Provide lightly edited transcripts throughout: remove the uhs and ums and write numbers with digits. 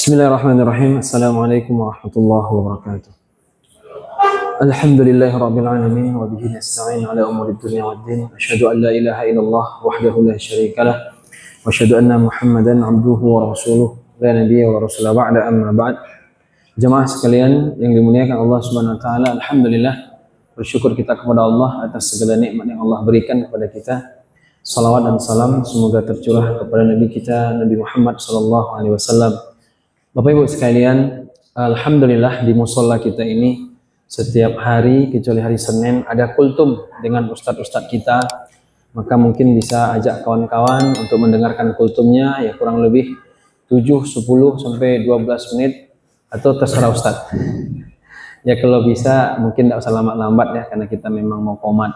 Bismillahirrahmanirrahim. Assalamualaikum warahmatullahi wabarakatuh. Alhamdulillahirabbil alamin wa bihi nasta'in ala umuri dunya waddin. Asyhadu an la ilaha illallah wahdahu la syarikalah wa asyhadu anna Muhammadan abduhu wa rasuluh la nabiyya wa rasula ba'da amma ba'd. Jemaah sekalian yang dimuliakan Allah Subhanahu wa taala, alhamdulillah bersyukur kita kepada Allah atas segala nikmat yang Allah berikan kepada kita. Salawat dan salam semoga tercurah kepada Nabi kita Nabi Muhammad sallallahu alaihi wasallam. Bapak Ibu sekalian, alhamdulillah di musola kita ini setiap hari kecuali hari Senin ada kultum dengan ustadz-ustadz kita. Maka mungkin bisa ajak kawan-kawan untuk mendengarkan kultumnya, ya kurang lebih 7, 10 sampai 12 menit atau terserah ustadz. Ya kalau bisa mungkin tidak usah lambat-lambat ya, karena kita memang mau komat.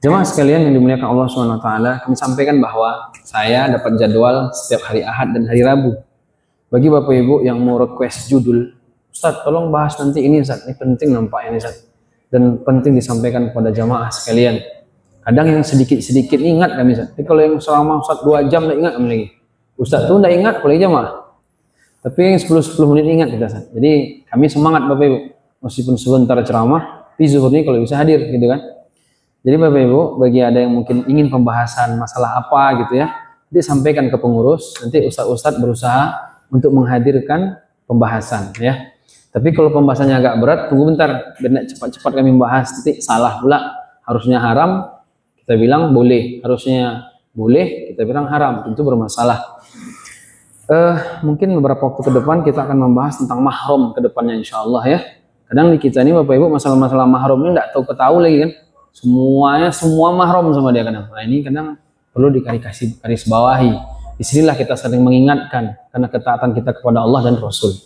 Jemaah sekalian yang dimuliakan Allah SWT, kami sampaikan bahwa saya dapat jadwal setiap hari Ahad dan hari Rabu. Bagi Bapak Ibu yang mau request judul, Ustaz tolong bahas nanti ini Ustaz, ini penting nampaknya ini Ustaz, dan penting disampaikan kepada jamaah sekalian. Kadang yang sedikit-sedikit ingat kami Ustaz, tapi kalau yang selama Ustaz 2 jam tidak ingat kami lagi. Ustaz tuh tidak ingat apalagi jamaah. Tapi yang 10 menit ingat kita Ustaz. Jadi kami semangat Bapak Ibu, meskipun sebentar ceramah, di zuhur ini kalau bisa hadir gitu kan. Jadi Bapak Ibu, bagi ada yang mungkin ingin pembahasan masalah apa gitu ya, nanti sampaikan ke pengurus, nanti Ustaz-Ustaz berusaha untuk menghadirkan pembahasan ya. Tapi kalau pembahasannya agak berat, tunggu bentar, biar cepat-cepat kami membahas, nanti salah pula. Harusnya haram, kita bilang boleh. Harusnya boleh, kita bilang haram. Tentu bermasalah. Mungkin beberapa waktu ke depan kita akan membahas tentang mahram ke depannya insya Allah ya. Kadang di kita ini Bapak Ibu masalah-masalah mahram ini tidak tahu lagi kan. Semua mahram sama dia kadang. Nah ini kadang perlu garis bawahi. Disinilah kita sering mengingatkan karena ketaatan kita kepada Allah dan Rasul.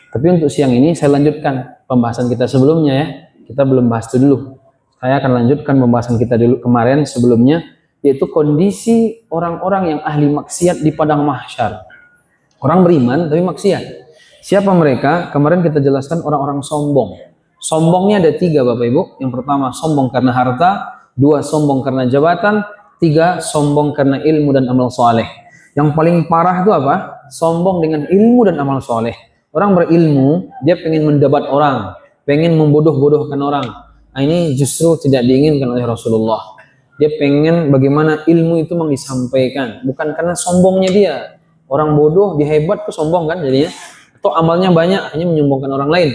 Tapi untuk siang ini saya lanjutkan pembahasan kita sebelumnya ya. Kita belum bahas itu dulu. Saya akan lanjutkan pembahasan kita dulu kemarin sebelumnya, yaitu kondisi orang-orang yang ahli maksiat di padang mahsyar. Orang beriman tapi maksiat. Siapa mereka? Kemarin kita jelaskan orang-orang sombong. Sombongnya ada 3 Bapak Ibu. Yang pertama sombong karena harta, 2 sombong karena jabatan, 3 sombong karena ilmu dan amal soleh. Yang paling parah itu apa? Sombong dengan ilmu dan amal soleh. Orang berilmu, dia pengen mendebat orang, pengen membodoh-bodohkan orang. Nah, ini justru tidak diinginkan oleh Rasulullah. Dia pengen bagaimana ilmu itu disampaikan, bukan karena sombongnya dia. Orang bodoh, dia hebat tuh sombong kan jadinya. Atau amalnya banyak, hanya menyombongkan orang lain.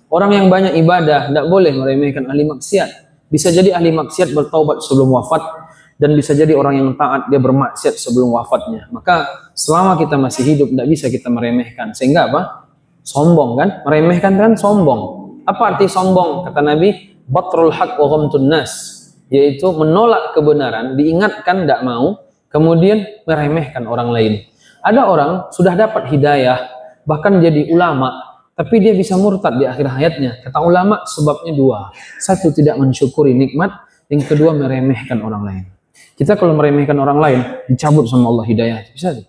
Orang yang banyak ibadah, tidak boleh meremehkan ahli maksiat. Bisa jadi ahli maksiat bertaubat sebelum wafat, dan bisa jadi orang yang taat dia bermaksiat sebelum wafatnya. Maka selama kita masih hidup tidak bisa kita meremehkan. Sehingga apa? Sombong kan? Meremehkan kan sombong. Apa arti sombong? Kata Nabi, batrul haq wa ghamtun nas, yaitu menolak kebenaran, diingatkan tidak mau, kemudian meremehkan orang lain. Ada orang sudah dapat hidayah, bahkan jadi ulama, tapi dia bisa murtad di akhir hayatnya. Kata ulama sebabnya 2. 1 tidak mensyukuri nikmat, yang kedua meremehkan orang lain. Kita kalau meremehkan orang lain, dicabut sama Allah hidayah. Bisa sih.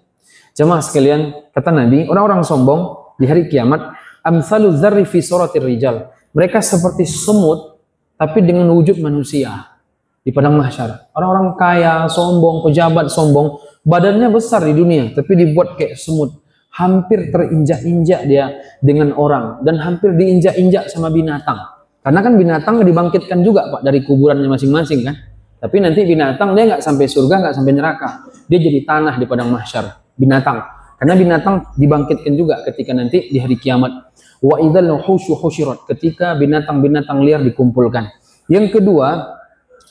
Jemaah sekalian, kata Nabi, orang-orang sombong di hari kiamat, amsalu dzarri fi suratir rijal. Mereka seperti semut, tapi dengan wujud manusia di padang mahsyar. Orang-orang kaya, sombong, pejabat sombong, badannya besar di dunia, tapi dibuat kayak semut. Hampir terinjak-injak dia dengan orang, dan hampir diinjak-injak sama binatang. Karena kan binatang dibangkitkan juga Pak dari kuburannya masing-masing kan. Tapi nanti binatang dia nggak sampai surga, nggak sampai neraka. Dia jadi tanah di padang mahsyar. Binatang. Karena binatang dibangkitkan juga ketika nanti di hari kiamat. Wa idzal wuhusyu husyirat. Ketika binatang-binatang liar dikumpulkan. Yang kedua,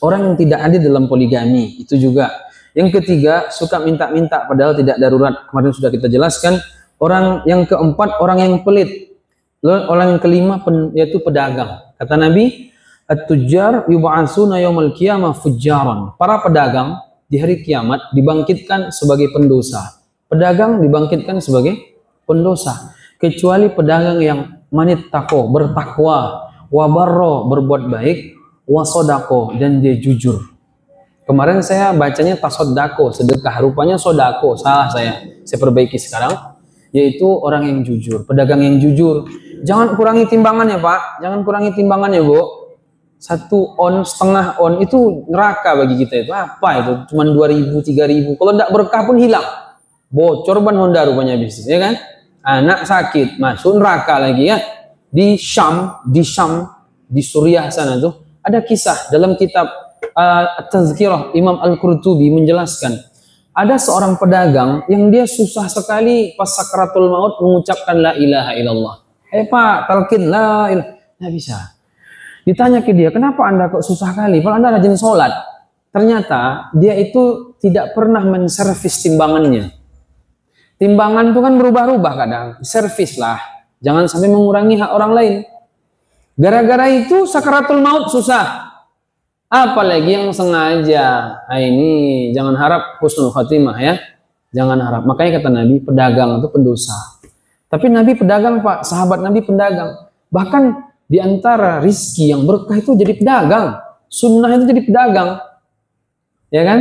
orang yang tidak adil dalam poligami. Itu juga. Yang ketiga, suka minta-minta padahal tidak darurat. Kemarin sudah kita jelaskan. Orang yang keempat, orang yang pelit. Lalu orang yang kelima yaitu pedagang. Kata Nabi, at-tujjar yub'atsuna yaumal qiyamah fujjaran. Para pedagang di hari kiamat dibangkitkan sebagai pendosa. Pedagang dibangkitkan sebagai pendosa. Kecuali pedagang yang manittaqo, bertakwa, wa barra, berbuat baik, wa sodako, dan dia jujur. Kemarin saya bacanya tasoddaqo, sedekah. Rupanya sodako, salah saya perbaiki sekarang. Yaitu orang yang jujur, pedagang yang jujur. Jangan kurangi timbangannya Pak, jangan kurangi timbangannya Bu. 1 on, setengah on itu neraka bagi kita itu. Apa itu? Cuman 2.000, 3.000. Kalau tidak berkah pun hilang. Bocor ban Honda rupanya bisnis, ya kan? anak sakit, masuk neraka lagi ya. Di Syam, di Suriah sana tuh ada kisah dalam kitab At-Tazkirah Imam Al-Qurtubi menjelaskan ada seorang pedagang yang dia susah sekali pas sakratul maut mengucapkan la ilaha illallah. Pak, talqin la ilaha, nggak bisa. Ditanya ke dia, kenapa Anda kok susah kali? Kalau Anda rajin sholat. Ternyata dia itu tidak pernah menservis timbangannya. Timbangan itu kan berubah-ubah kadang. Servis lah. Jangan sampai mengurangi hak orang lain. Gara-gara itu sakaratul maut susah. Apalagi yang sengaja. Nah, ini jangan harap husnul khatimah ya. Jangan harap. Makanya kata Nabi, pedagang itu pendosa. Tapi Nabi pedagang Pak. Sahabat Nabi pedagang. Bahkan di antara rizki yang berkah itu jadi pedagang. Sunnah itu jadi pedagang. Ya kan?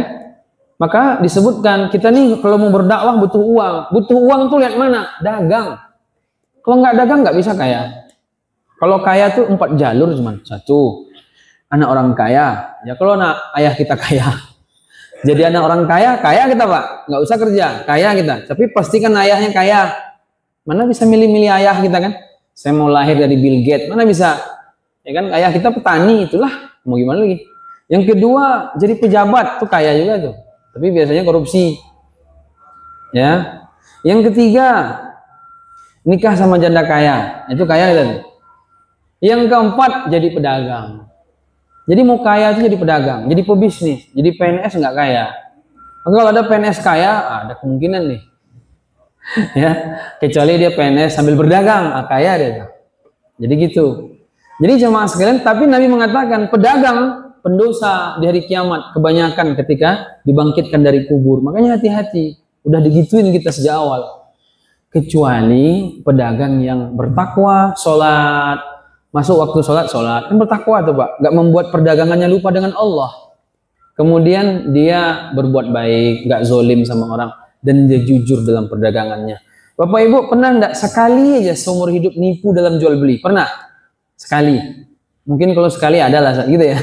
Maka disebutkan, kita nih kalau mau berdakwah butuh uang. Butuh uang tuh lihat mana? Dagang. Kalau nggak dagang nggak bisa kaya. Kalau kaya tuh 4 jalur cuman. 1, anak orang kaya. Ya kalau anak ayah kita kaya. Jadi anak orang kaya, kaya kita Pak. Nggak usah kerja, kaya kita. Tapi pastikan ayahnya kaya. Mana bisa milih-milih ayah kita kan? Saya mau lahir dari Bill Gates, mana bisa? Ya kan, ayah kita petani, itulah. Mau gimana lagi? Yang kedua, jadi pejabat, tuh kaya juga tuh. Tapi biasanya korupsi. Ya. Yang ketiga, nikah sama janda kaya. Itu kaya kita tuh. Yang keempat, jadi pedagang. Jadi mau kaya itu jadi pedagang, jadi pebisnis. Jadi PNS nggak kaya. Maka kalau ada PNS kaya, ada kemungkinan nih. Ya, kecuali dia PNS sambil berdagang, kaya dia. Jadi gitu. Jadi jemaah sekalian, tapi Nabi mengatakan pedagang pendosa di hari kiamat kebanyakan ketika dibangkitkan dari kubur. Makanya hati-hati. Udah digituin kita sejak awal. Kecuali pedagang yang bertakwa, sholat, masuk waktu sholat, kan bertakwa tuh Pak. Gak membuat perdagangannya lupa dengan Allah. Kemudian dia berbuat baik, gak zolim sama orang. Dan dia jujur dalam perdagangannya. Bapak Ibu pernah enggak sekali aja seumur hidup nipu dalam jual beli? Pernah? Sekali. Mungkin kalau sekali adalah gitu ya.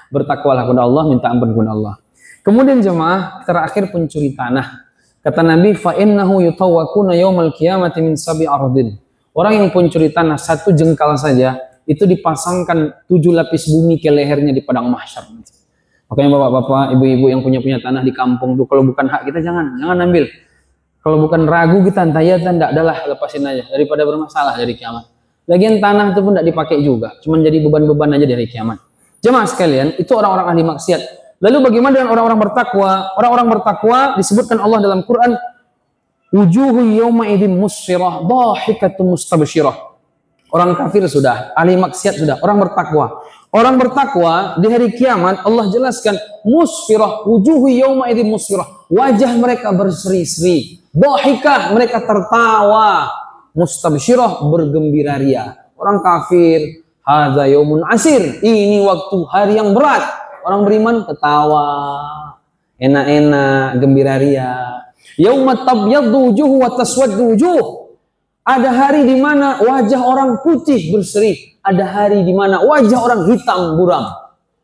Bertakwalah kepada Allah, minta ampun kepada Allah. Kemudian jemaah, terakhir pencuri tanah. Kata Nabi, fa innahu yutawwaquna yaumal qiyamati min sabi ardin. Orang yang pencuri tanah 1 jengkal saja itu dipasangkan 7 lapis bumi ke lehernya di padang mahsyar. Makanya bapak-bapak, ibu-ibu yang punya tanah di kampung tuh, kalau bukan hak kita jangan ambil. Kalau bukan ragu kita, entah ya enggak, adalah lepasin aja daripada bermasalah dari kiamat. Lagian tanah itu pun enggak dipakai juga, cuman jadi beban-beban aja dari kiamat. Jemaah sekalian, itu orang-orang ahli maksiat. Lalu bagaimana dengan orang-orang bertakwa? Orang-orang bertakwa disebutkan Allah dalam Quran, wujuhu yawma idzin musfirah, dhahikatun mustabsyirah. Orang kafir sudah, ahli maksiat sudah, orang bertakwa. Orang bertakwa di hari kiamat Allah jelaskan musfirah, wujuhu yawma idzin musfirah. Wajah mereka berseri-seri, dhahikah, mereka tertawa, mustabsyirah, bergembira ria. Orang kafir, hadza yaumun asir, ini waktu hari yang berat. Orang beriman ketawa, enak-enak, gembira ria. Yauma tabyaddu wujuh wa taswaddu wujuh. Ada hari di mana wajah orang putih berseri, ada hari di mana wajah orang hitam buram.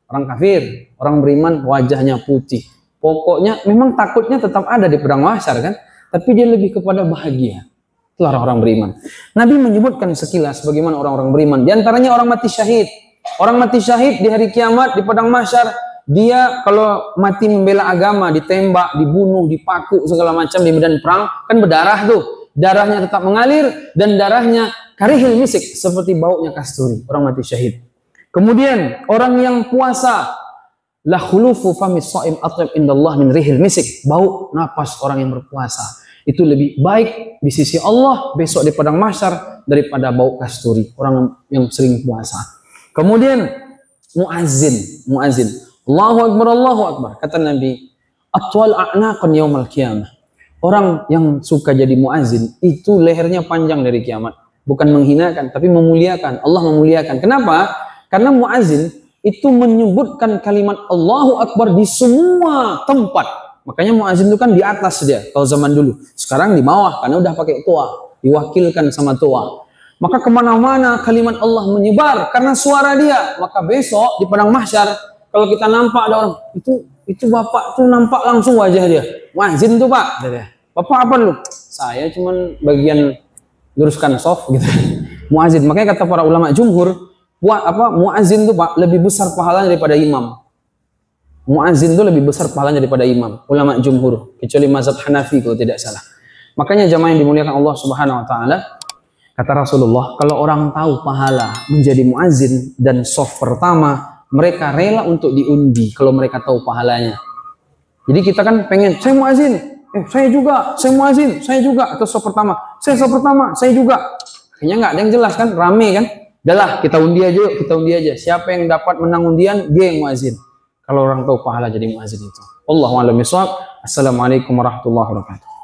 Orang kafir, orang beriman wajahnya putih. Pokoknya memang takutnya tetap ada di padang mahsyar kan, tapi dia lebih kepada bahagia. Itu orang-orang beriman. Nabi menyebutkan sekilas bagaimana orang-orang beriman. Di antaranya orang mati syahid. Orang mati syahid di hari kiamat di padang mahsyar, dia kalau mati membela agama, ditembak, dibunuh, dipaku segala macam di medan perang, kan berdarah tuh. Darahnya tetap mengalir dan darahnya karihil misik, seperti baunya kasturi. Orang mati syahid. Kemudian orang yang puasa, la khulufu famis shaim atyab indallah min rihil misik. Bau napas orang yang berpuasa itu lebih baik di sisi Allah besok di padang mahsyar daripada bau kasturi, orang yang sering puasa. Kemudian muazzin. Allahu akbar. Kata Nabi, atwal a'naqan yaumal qiyamah. Orang yang suka jadi muazzin itu lehernya panjang dari kiamat. Bukan menghinakan, tapi memuliakan. Allah memuliakan. Kenapa? Karena muazzin itu menyebutkan kalimat Allahu Akbar di semua tempat. Makanya muazzin itu kan di atas dia kalau zaman dulu. Sekarang di bawah karena udah pakai toa, diwakilkan sama toa. Maka kemana-mana kalimat Allah menyebar karena suara dia. Maka besok di padang mahsyar kalau kita nampak ada orang itu bapak tuh nampak langsung wajah dia. Muazzin tuh Pak. Bapak apa lu? Saya cuman bagian luruskan shaf gitu. Muazin. Makanya kata para ulama jumhur, muazin itu lebih besar pahalanya daripada imam. Muazin itu lebih besar pahalanya daripada imam. Ulama jumhur, kecuali mazhab Hanafi kalau tidak salah. Makanya jamaah yang dimuliakan Allah Subhanahu wa taala, kata Rasulullah, kalau orang tahu pahala menjadi muazin dan shaf pertama, mereka rela untuk diundi kalau mereka tahu pahalanya. Jadi kita kan pengen, saya muazin, saya juga, saya muazin, saya juga, atau shaf pertama, saya juga. Akhirnya nggak ada yang jelas kan, rame kan. Udahlah, kita undi aja, kita undi aja. Siapa yang dapat menang undian, dia yang muazin. Kalau orang tahu pahala jadi muazin itu. Allahu a'lam bishawab. Assalamualaikum warahmatullahi wabarakatuh.